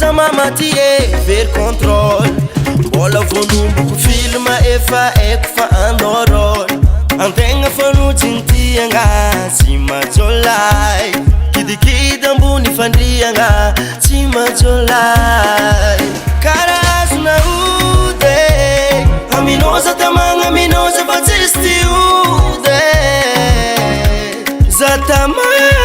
Za mamaty very contrôle mbola voanomboko filma efa eko fa andorôly antegna fanojiny tianga tsy majolay kidikidy ambony fandriagna tsy majolay karazona ode aminoza tamagna minoza fa tsisy ty ode za tamagna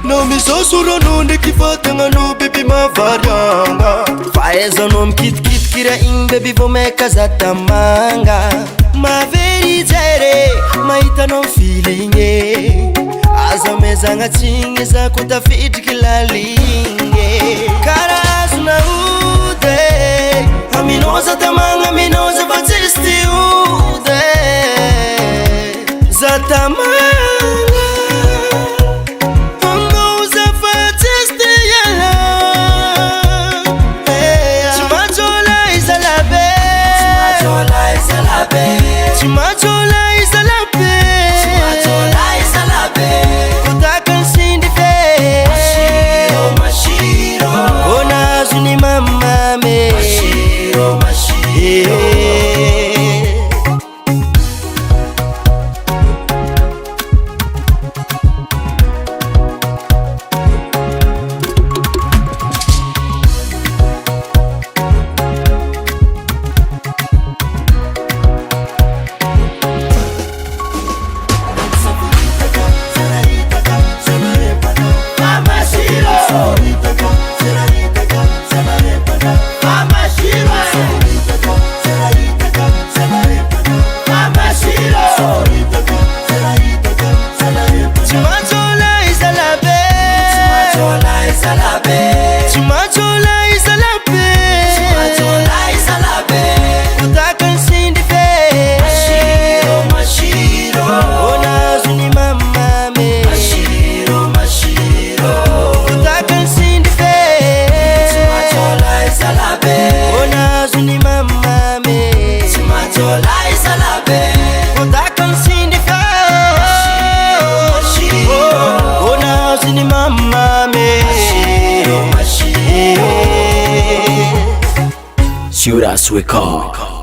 no mizosorano ndraiky vatagna bebe mavarianga fahaizanao mikitikitiky igny bebe vao maika za tamanga mavery jere mahitanao filigny aza mezagna tsigny za ko tafidriky laligny karazona ode aminoza tamagna minoza fa tsisy ty ode za tamagna Juras Record.